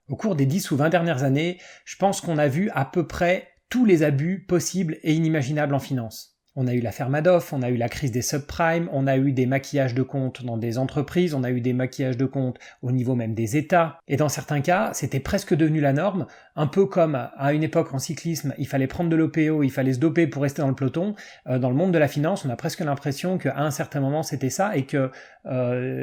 Au cours des 10 ou 20 dernières années, je pense qu'on a vu à peu près tous les abus possibles et inimaginables en finance. On a eu l'affaire Madoff, on a eu la crise des subprimes, on a eu des maquillages de comptes dans des entreprises, on a eu des maquillages de comptes au niveau même des États. Et dans certains cas, c'était presque devenu la norme, un peu comme à une époque en cyclisme, il fallait prendre de l'OPO, il fallait se doper pour rester dans le peloton. Dans le monde de la finance, on a presque l'impression qu'à un certain moment c'était ça et que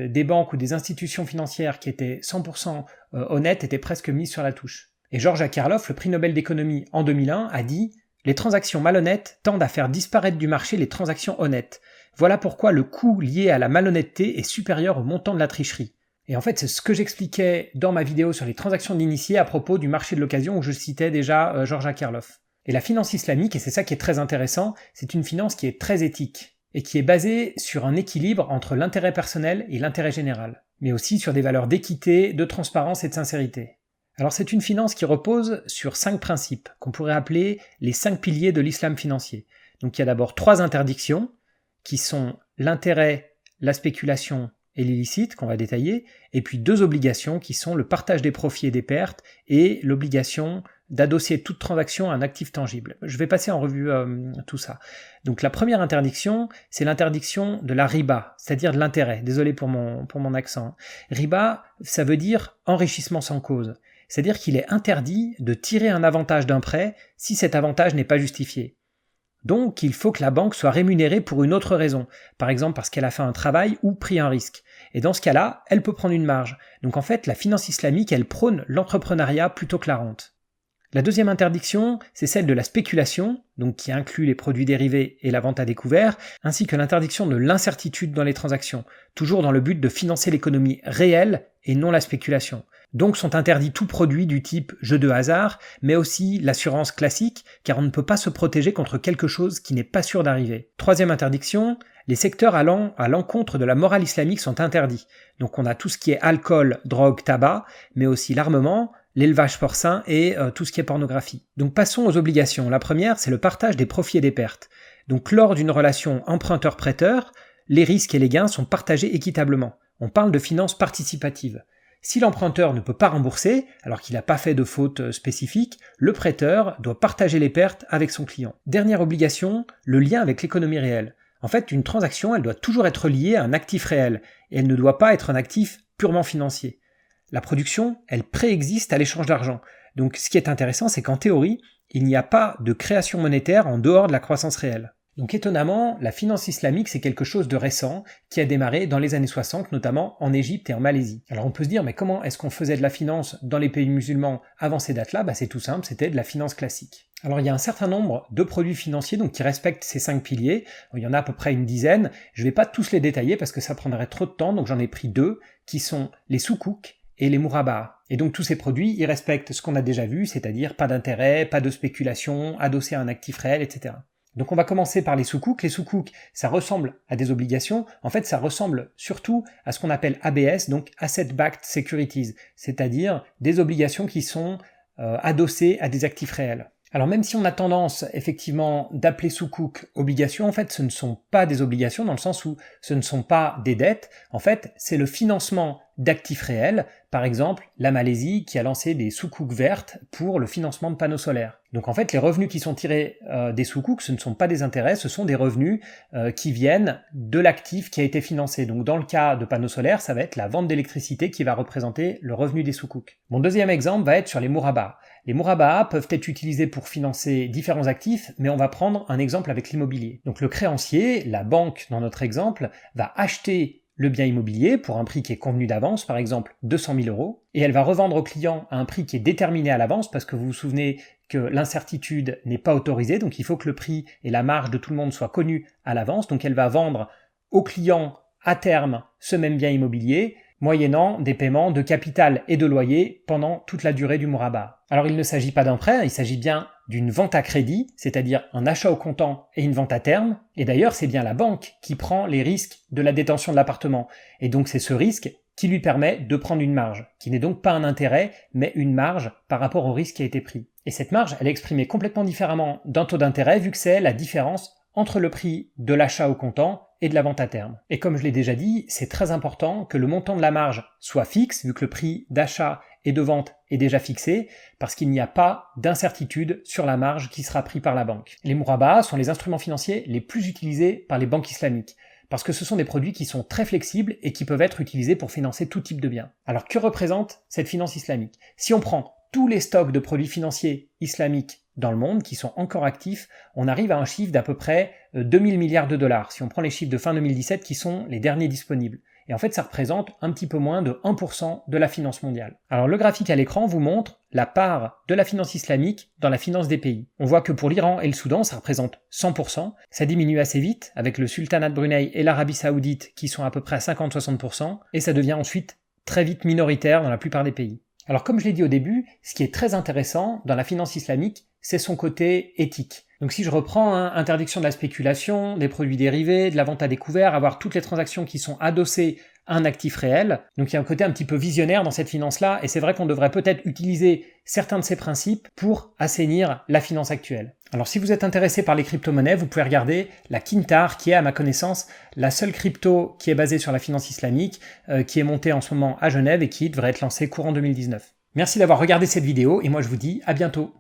des banques ou des institutions financières qui étaient 100% honnêtes étaient presque mises sur la touche. Et Georges Akerlof, le prix Nobel d'économie en 2001, a dit « Les transactions malhonnêtes tendent à faire disparaître du marché les transactions honnêtes. Voilà pourquoi le coût lié à la malhonnêteté est supérieur au montant de la tricherie. » Et en fait, c'est ce que j'expliquais dans ma vidéo sur les transactions d'initiés à propos du marché de l'occasion où je citais déjà Georges Akerlof. Et la finance islamique, et c'est ça qui est très intéressant, c'est une finance qui est très éthique et qui est basée sur un équilibre entre l'intérêt personnel et l'intérêt général, mais aussi sur des valeurs d'équité, de transparence et de sincérité. Alors c'est une finance qui repose sur 5 principes, qu'on pourrait appeler les 5 piliers de l'islam financier. Donc il y a d'abord 3 interdictions, qui sont l'intérêt, la spéculation et l'illicite, qu'on va détailler, et puis 2 obligations qui sont le partage des profits et des pertes, et l'obligation d'adosser toute transaction à un actif tangible. Je vais passer en revue tout ça. Donc la première interdiction, c'est l'interdiction de la riba, c'est-à-dire de l'intérêt. Désolé pour mon accent. Riba, ça veut dire enrichissement sans cause. C'est-à-dire qu'il est interdit de tirer un avantage d'un prêt si cet avantage n'est pas justifié. Donc, il faut que la banque soit rémunérée pour une autre raison, par exemple parce qu'elle a fait un travail ou pris un risque. Et dans ce cas-là, elle peut prendre une marge. Donc en fait, la finance islamique, elle prône l'entrepreneuriat plutôt que la rente. La deuxième interdiction, c'est celle de la spéculation, donc qui inclut les produits dérivés et la vente à découvert, ainsi que l'interdiction de l'incertitude dans les transactions, toujours dans le but de financer l'économie réelle et non la spéculation. Donc sont interdits tout produit du type jeu de hasard, mais aussi l'assurance classique, car on ne peut pas se protéger contre quelque chose qui n'est pas sûr d'arriver. Troisième interdiction, les secteurs allant à l'encontre de la morale islamique sont interdits. Donc on a tout ce qui est alcool, drogue, tabac, mais aussi l'armement, l'élevage porcin et tout ce qui est pornographie. Donc passons aux obligations. La première, c'est le partage des profits et des pertes. Donc lors d'une relation emprunteur-prêteur, les risques et les gains sont partagés équitablement. On parle de finance participative. Si l'emprunteur ne peut pas rembourser, alors qu'il n'a pas fait de faute spécifique, le prêteur doit partager les pertes avec son client. Dernière obligation, le lien avec l'économie réelle. En fait, une transaction, elle doit toujours être liée à un actif réel, et elle ne doit pas être un actif purement financier. La production, elle préexiste à l'échange d'argent. Donc ce qui est intéressant, c'est qu'en théorie, il n'y a pas de création monétaire en dehors de la croissance réelle. Donc étonnamment, la finance islamique, c'est quelque chose de récent qui a démarré dans les années 60, notamment en Égypte et en Malaisie. Alors on peut se dire, mais comment est-ce qu'on faisait de la finance dans les pays musulmans avant ces dates-là ? C'est tout simple, c'était de la finance classique. Alors il y a un certain nombre de produits financiers donc qui respectent ces 5 piliers. Il y en a à peu près une dizaine. Je ne vais pas tous les détailler parce que ça prendrait trop de temps, donc j'en ai pris 2 qui sont les soukouks et les mourabas. Et donc tous ces produits, ils respectent ce qu'on a déjà vu, c'est-à-dire pas d'intérêt, pas de spéculation, adossé à un actif réel, etc. Donc on va commencer par les soukouks. Les soukouks, ça ressemble à des obligations. En fait, ça ressemble surtout à ce qu'on appelle ABS, donc Asset Backed Securities, c'est-à-dire des obligations qui sont adossées à des actifs réels. Alors même si on a tendance effectivement d'appeler soukouk obligations, en fait ce ne sont pas des obligations dans le sens où ce ne sont pas des dettes, en fait c'est le financement d'actifs réels, par exemple la Malaisie qui a lancé des soukouks vertes pour le financement de panneaux solaires. Donc en fait les revenus qui sont tirés des soukouks, ce ne sont pas des intérêts, ce sont des revenus qui viennent de l'actif qui a été financé. Donc dans le cas de panneaux solaires, ça va être la vente d'électricité qui va représenter le revenu des soukouks. Mon deuxième exemple va être sur les mourabas. Les mourabas peuvent être utilisés pour financer différents actifs, mais on va prendre un exemple avec l'immobilier. Donc le créancier, la banque dans notre exemple, va acheter le bien immobilier pour un prix qui est convenu d'avance, par exemple 200 000 euros, et elle va revendre au client à un prix qui est déterminé à l'avance, parce que vous vous souvenez que l'incertitude n'est pas autorisée, donc il faut que le prix et la marge de tout le monde soient connus à l'avance, donc elle va vendre au client à terme ce même bien immobilier, moyennant des paiements de capital et de loyer pendant toute la durée du mouraba. Alors il ne s'agit pas d'un prêt, il s'agit bien d'une vente à crédit, c'est-à-dire un achat au comptant et une vente à terme, et d'ailleurs c'est bien la banque qui prend les risques de la détention de l'appartement, et donc c'est ce risque qui lui permet de prendre une marge, qui n'est donc pas un intérêt, mais une marge par rapport au risque qui a été pris. Et cette marge, elle est exprimée complètement différemment d'un taux d'intérêt, vu que c'est la différence entre le prix de l'achat au comptant et de la vente à terme. Et comme je l'ai déjà dit, c'est très important que le montant de la marge soit fixe, vu que le prix d'achat et de vente est déjà fixé parce qu'il n'y a pas d'incertitude sur la marge qui sera prise par la banque. Les mourabahs sont les instruments financiers les plus utilisés par les banques islamiques parce que ce sont des produits qui sont très flexibles et qui peuvent être utilisés pour financer tout type de biens. Alors que représente cette finance islamique? Si on prend tous les stocks de produits financiers islamiques dans le monde qui sont encore actifs, on arrive à un chiffre d'à peu près 2000 milliards de dollars, si on prend les chiffres de fin 2017 qui sont les derniers disponibles. Et en fait, ça représente un petit peu moins de 1% de la finance mondiale. Alors le graphique à l'écran vous montre la part de la finance islamique dans la finance des pays. On voit que pour l'Iran et le Soudan, ça représente 100%. Ça diminue assez vite, avec le sultanat de Brunei et l'Arabie Saoudite qui sont à peu près à 50-60%, et ça devient ensuite très vite minoritaire dans la plupart des pays. Alors comme je l'ai dit au début, ce qui est très intéressant dans la finance islamique, c'est son côté éthique. Donc si je reprends, interdiction de la spéculation, des produits dérivés, de la vente à découvert, avoir toutes les transactions qui sont adossées à un actif réel. Donc il y a un côté un petit peu visionnaire dans cette finance-là, et c'est vrai qu'on devrait peut-être utiliser certains de ces principes pour assainir la finance actuelle. Alors si vous êtes intéressé par les crypto-monnaies, vous pouvez regarder la Kintar, qui est à ma connaissance la seule crypto qui est basée sur la finance islamique, qui est montée en ce moment à Genève et qui devrait être lancée courant 2019. Merci d'avoir regardé cette vidéo, et moi je vous dis à bientôt.